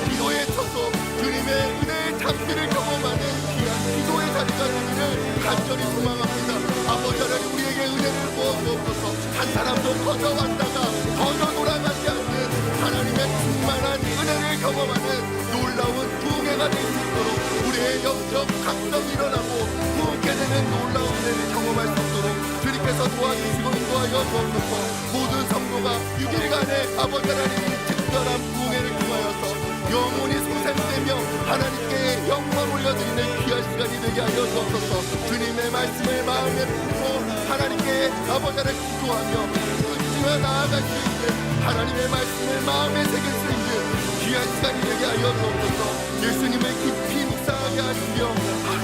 기도의 처소 주님의 은혜의 장비를 경험하는 귀한 기도의 자리가 되기를 간절히 소망합니다. 아버지 하나님 우리에게 은혜를 부어주옵소서. 한 사람도 거저왔다가 거저 돌아가지 않는 하나님의 충만한 은혜를 경험하는 놀라운 부흥회가 될 수 있도록 우리의 영적 각성이 일어나고 부흥케 되는 놀라운 은혜를 경험할 수 있도록 주님께서 도와주시고 인도하여 주옵소서. 모든 성도가 6일간의 아버지 하나님의 특별한 부흥회를 통하여서 영혼이 소생되며 하나님께 영광 올려드리는 귀한 시간이 되게 하여 주옵소서. 주님의 말씀을 마음에 품고 하나님께 아버지 하나님 기도하며 의지며 나아갈 수 있는 하나님의 말씀을 마음에 새길 수 있는 귀한 시간이 되게 하여 주옵소서. 예수님을 깊이 묵상하게 하시며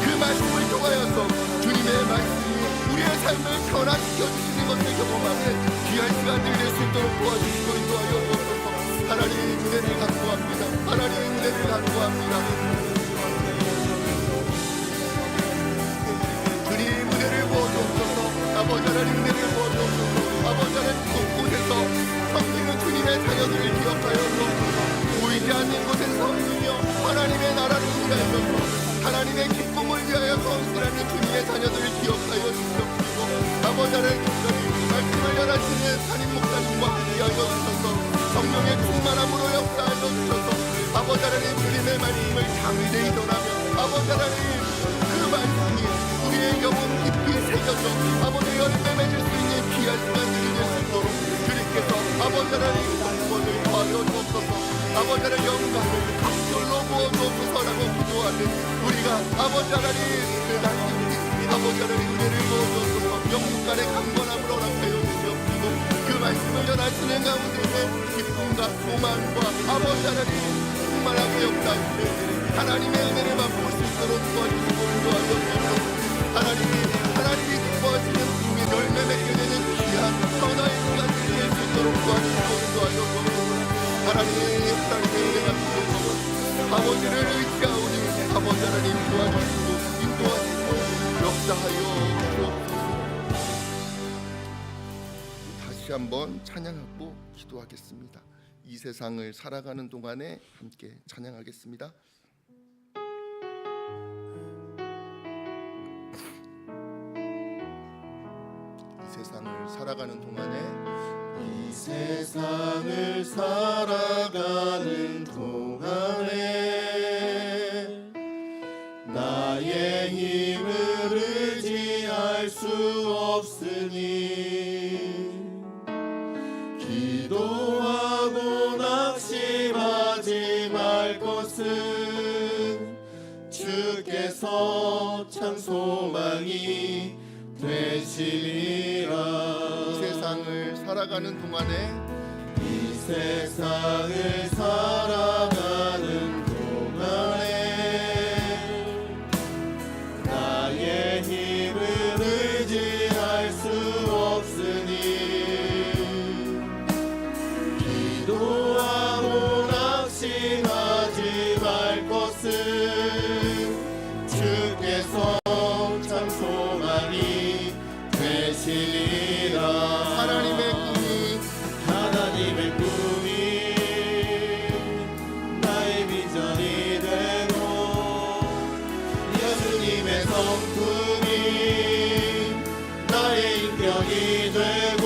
그 말씀을 통하여서 주님의 말씀이 우리의 삶을 변화시켜 주시는 것을 경험하는 귀한 시간들이 될 수 있도록 도와주시고 인도하여 주옵소서. 하나님의 은혜를 간구합니다. 하나님의 은혜를 간구합니다. 주님 은혜를 부어주옵소서. 아버지 하나님 은혜를 부어주옵소서. 아버지 하나님 곳곳에서 섬기는 주님의 자녀들을 기억하여 주옵소서. 보이지 않는 곳에서 섬기며 하나님의 나라를 위하여서 하나님의 기쁨을 위하여 헌신하는 주님의 자녀들을 기억하여 주옵소서. 아버지 하나님 말씀을 전하시는 담임 목사님과 함께하여 주셔서 성령의 충만함으로 역사하여 주셔서 아버지 하나님 주님의 말씀을 담대히 전하며 아버지 하나님 그 말씀이 우리의 영혼 깊이 새겨져 아버지 열매 맺을 수 있는 귀한 시간들이 될 수 있도록 주님께서 아버지 하나님 구원을 도와줘 주옵소서. 아버지 하나님 영광을 각절로 부어주옵소서라고 기도하는 우리가 아버지 하나님 그 날개 아버지 하나님 은혜를 부어주옵소서. 영육간의 강건함을 허락하여 주시옵시고 그 말씀을 전하시는 가운데 기쁨과 소망과 아버지 하나님 충만하게 역사하시는 하나님의 은혜를 맛볼 수 있도록 도와주시고 인도하여 주옵소서. 하나님이 기뻐하시는 중에 열매 맺게 되는 귀한 선화의 시간이 될 수 있도록 도와주시고 인도하여 주옵소서. 하나님의 은혜가 필요하고 아버지를 의지하오니 아버지 하나님 도와주시고 인도하시고 역사하여 주옵소서. 다시 한번 찬양하고 기도하겠습니다. 이 세상을 살아가는 동안에 함께 찬양하겠습니다. 이 세상을 살아가는 동안에 이 세상을 살아가는 동안에 나의 힘을 의지할 수 없으니 기도하고 낙심하지 말 것은 주께서 참 소망이 되시리라. 이 세상을 살아가는 동안에 이 세상을 살아가는 되시리라. 하나님의 꿈이 나의 비전이 되고 예수님의 성품이 나의 인격이 되고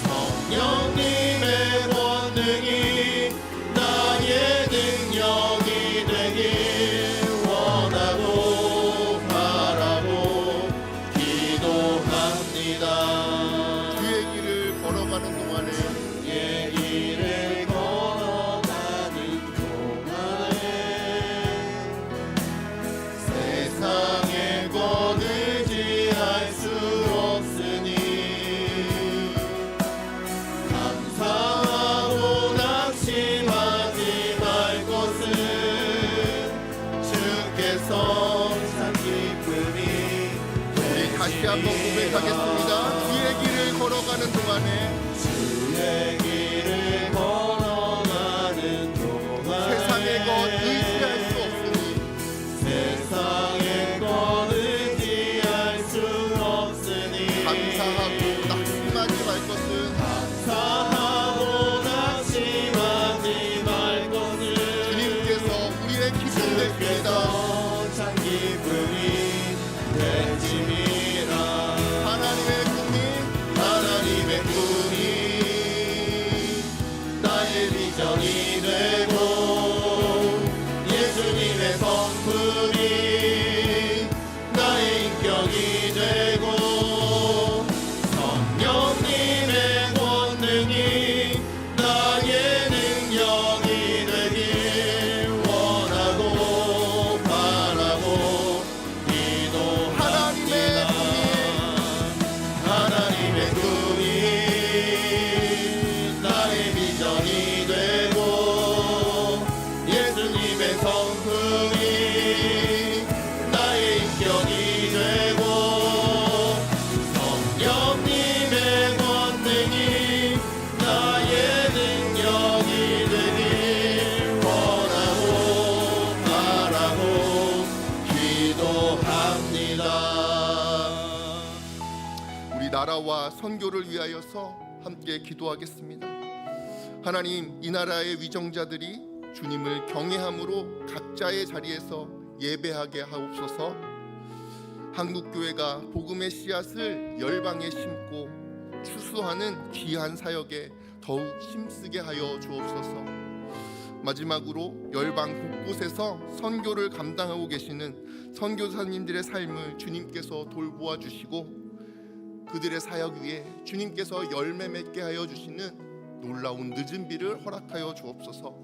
성령님의 권능이 나의 능력이 되길 원하고 바라고 기도합니다. 주의 길을 걸어가는 동안에 주의 길을 걸어가는 동안에 세상의 권을 지할 수 없으니 감사하고 낙심하지 말 것은 주께서 참 기쁨이 우리 다시 한번 고백하겠습니다. 주의 길을 걸어가는 동안에 주의 길을 걸어가는 동안에 세상의 것 의지할 수 없으니 세상의 것을 지할 수 없으니 감사하고 낙심하지 말 것은 감사하고 낙심하지 말 것을 주님께서 우리의 기쁨 되십니다. 참 기쁨이 되심이라. 하나님의 꿈이 나의 비전이 되고 예수님의 성품이 나의 인격이 되고 성령님의 권능이 나의 능력이 되길 원하고 바라고 기도합니다. 하나님의 꿈이 나의 비전이 되고 예수님의 성품이 나의 인격이 되고 성령님의 권능이 나의 능력이 되길 원하고 바라고 기도합니다. 우리 나라와 선교를 위하여서 함께 기도하겠습니다. 하나님, 이 나라의 위정자들이 주님을 경외함으로 각자의 자리에서 예배하게 하옵소서. 한국교회가 복음의 씨앗을 열방에 심고 추수하는 귀한 사역에 더욱 힘쓰게 하여 주옵소서. 마지막으로 열방 곳곳에서 선교를 감당하고 계시는 선교사님들의 삶을 주님께서 돌보아 주시고 그들의 사역 위에 주님께서 열매 맺게 하여 주시는 놀라운 늦은 비를 허락하여 주옵소서.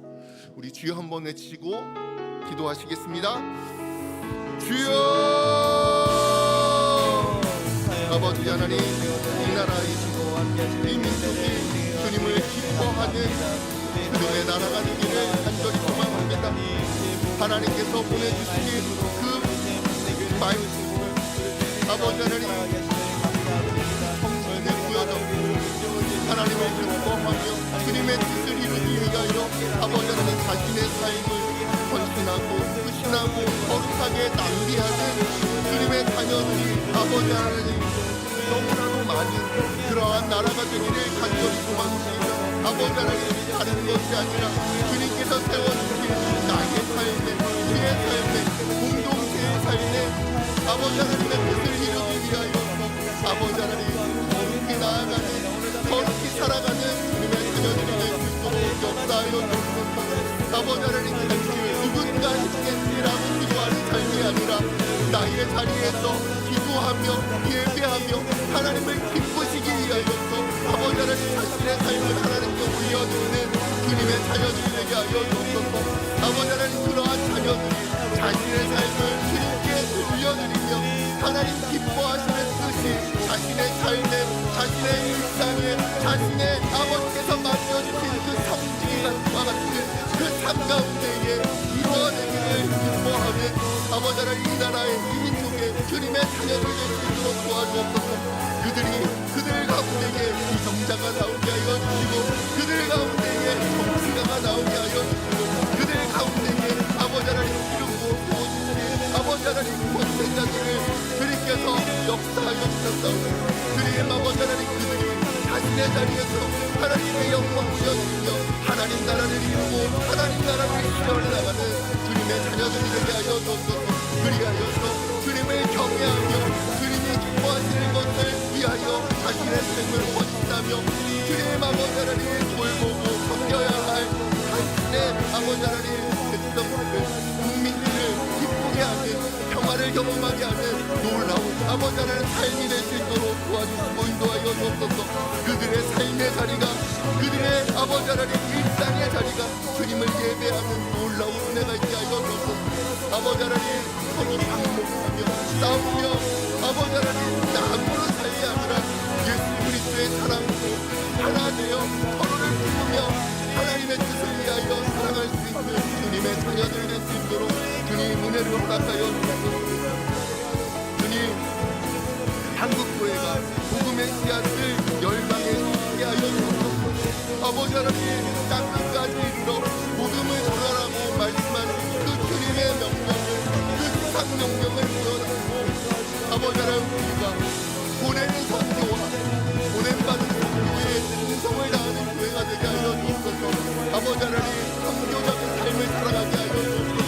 우리 주여 한번 외치고 기도하시겠습니다. 주여! 아버지 하나님, 이 나라이시고 이 민족이 주님을 기뻐하는 주님의 나라가 되기를 간절히 소망합니다. 하나님께서 보내주신 그 말씀, 아버지 하나님 성신의 구여정 하나님을 기뻐하며 주님의 뜻을 이루기 위하여 아버지 하나님 자신의 삶을 헌신하고 헌신하고 거룩하게 낭비하는 주님의 자녀들이 아버지 하나님 너무나도 많은 그러한 나라가 되기를 간절히 소망합니다. 아버지 하나님, 다른 것이 아니라 주님께서 세워주신 나의 삶에, 우리의 삶에, 공동체의 삶에 아버지 하나님의 뜻을 이루기 위하여서 아버지 하나님 거룩히 나아가는, 거룩히 살아가는 주님의 자녀들이 될 수 있도록 역사하여 주옵소서. 아버지 하나님, 누군가 했겠지라고 기도하는 삶이 아니라 나의 자리에서 기도하며 예배하며 하나님을 기쁘시기 위하여서 아버지 하나님 자신의 삶을 하나님께 올려드리는 주님의 자녀들이 되게 하여 주옵소서. 아버지 하나님, 그러한 자녀들이 자신의 삶을 주님께 올려드리며 하나님 기뻐하시는 뜻이 자신의 삶에, 자신의 일상에, 자신의 아버지께서 맡겨주신 그 성직과 같은 그 삶 가운데에 이루어지기를 기뻐하는 아버지 하나님, 이 나라의 이 민족의 주님의 자녀들 될 수 있도록 도와주옵소서. 그들 가운데에 이성자가 나오게 하여 주시고 그들 가운데에 정치가가 나오게 하여 주시고 그들 가운데에 아버지 하나님 기름부어 부어주시니 아버지 하나님 권세자들을 주님께서 역사하여 주셨사오니 자리에서 하나님의 영광 보여주며 하나님 나라를 이루고 하나님 나라를 이끌어 나가는 주님의 자녀들이 되게 하여 주옵소서. 그리하여서 주님을 경외하며 주님이 기뻐하시는 것을 위하여 자신의 삶을 헌신하며 주님의 아버지 하나님을 돌보고 섬겨야 할 자신의 아버지 하나님의 백성들을 국민들을 기쁘게 하는 평화를 경험하게 하는 놀라운 아버지 하나님의 삶이 될 수 있도록 도와주시고 인도하여 주옵소서. 그들의 삶의 자리가 그들의 아버지 하나님 일상의 자리가 주님을 예배하는 놀라운 은혜가 있게 하여 주옵소서. 아버지 하나님 서로 방목하며 싸우며 아버지 하나님 낙으로 살게 아니라 예수 그리스도의 사랑으로 하나 되어 서로를 품으며 하나님의 뜻을 위하여 살아갈 수 있는 주님의 자녀들 될 수 있도록 주님 은혜를 허락하여 주옵소서. 주님 한국교회가 복음의 씨앗을 열방에 심게 하여 주옵소서. 아버지 하나님 땅끝까지 이르러 복음을 전하라고 말씀하는 그 주님의 명령을 그 상명령을 보여주고 아버지 하나님 우리가 보내는 선교와 보냄받은 선교에 충성을 다하는 교회가 되게 하여 주옵소서. 아버지 하나님 선교적인 삶을 살아가게 하여 주옵소서.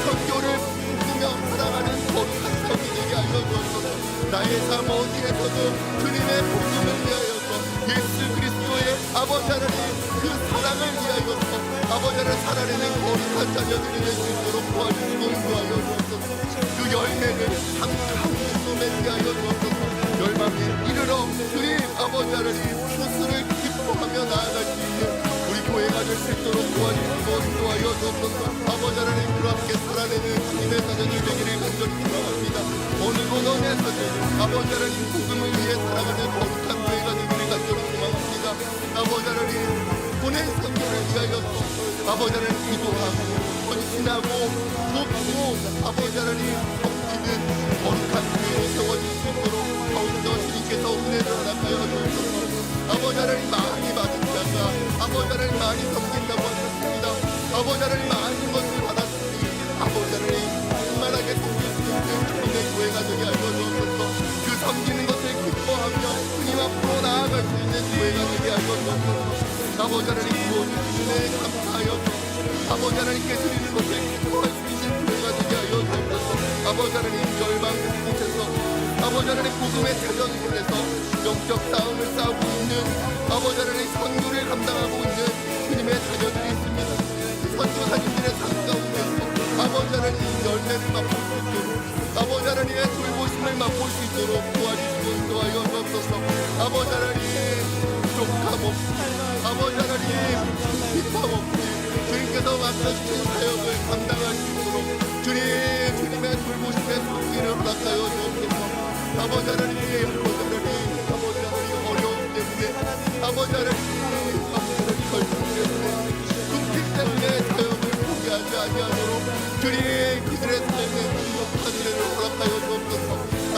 선교를 품으며 살아가는 거룩한 삶이 되게 하여 주옵소서. 나의 삶 어디에서도 주님의 복음을 위하여서 예수 그리스도의 아버지 하나님 그 사랑을 위하여서 아버지 하나님 살아내는 거룩한 자녀들이 될 수 있도록 도와주시고 인도하여 주옵소서. 그 열매를 한국으로 맺게 하여 주옵소서. 열방에 이르러 주님 아버지 하나님 추수를 기뻐하며 나아갈 수 있는 우리 교회가 될 수 있도록 도와주시고 인도하여 주옵소서. 아버지 하나님 그렇게 살아내는 주님의 자녀들 되기를 간절히 기도합니다. 어느 곳 어디에서든 아버지 하나님 복음을 위해 살아가는 거룩한 교회가 되기를 간절히 소망합니다. 아버지 하나님 보낸 선교를 위하여서 아버지 하나님 기도하고 헌신하고 돕고 아버지 하나님 섬기는 거룩한 교회로 세워질 수 있도록 더욱더 주님께서 은혜를 허락하여 주옵소서. 아버지 하나님 많이 받은 자가 아버지 하나님 많이 섬긴다고 하셨습니다. 아버지 하나님 많은 것을 받았으니 아버지 하나님 충만하게 섬길 수 있는 주님의 교회가 되게 하여 주옵소서. 그 섬기는 것을 기뻐하며 주님 앞으로 나아갈 수 있는 교회가 되게 하여 주옵소서. 아버지 하나님 부어주신 은혜에 감사하여 주옵소서. 아버지 하나님께 드리는 것을 기뻐할 수 있는 교회가 되게 하여 주옵소서. 아버지 하나님 열방 곳곳에서 아버지 하나님 복음의 자전길에서 영적 싸움을 싸우고 있는 아버지 하나님 선교를 감당하고 있는 주님의 자녀들이 있습니다. 선교사님들의 삶 가운데서 아버지 하나님 열매를 맛볼 수 있도록 아버지 하나님의 돌보심을 맛볼 수 있도록 도와주시고 인도하여 주옵소서. 아버지 하나님 족함 없이 아버지 하나님 비방 없이 주님께서 맡겨주신 사역을 감당할 수 있도록 주님의 돌보심의 손길을 허락하여 주옵소서. 아버지 하나님 어려움 때문에 아버지 하나님 결심 때문에 궁핍 때문에 사역을 포기하지 아니하도록 주님 그들의 삶에 행복한 은혜를 허락하여 주옵소서.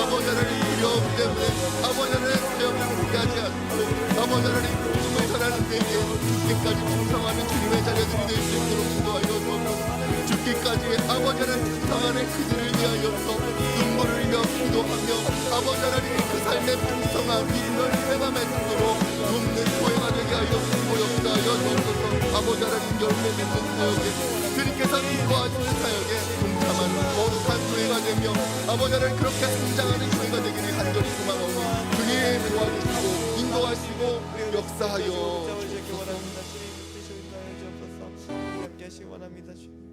아버지 하나님 두려움 때문에 아버지 하나님 사역을 포기하지 않고 아버지 하나님 복음을 전하는 데에 죽기까지 충성하는 주님의 자녀들이 될 수 있도록 인도하여 주옵소서. 죽기까지 아버지 하나님 충성하는 그들을 위하여서 눈물을 흘려 기도하며 아버지 하나님 그 삶의 풍성한 믿음을 회감해 주도록 돕는 교회가 되게 하여 주시고 역사하여 주옵소서. 아버지 하나님 열매 맺는 사역에 주님께서 기뻐하시는 사역에 동참하는 거룩한 교회가 되며 아버지 하나님 그렇게 성장하는 교회가 되기를 간절히 소망하고 주님 도와주시고 인도하시고 역사하여 주옵소서. 원합니다. 주님 뜻을 인도하여 주옵소서. 함께 하시기 원합니다. 주님.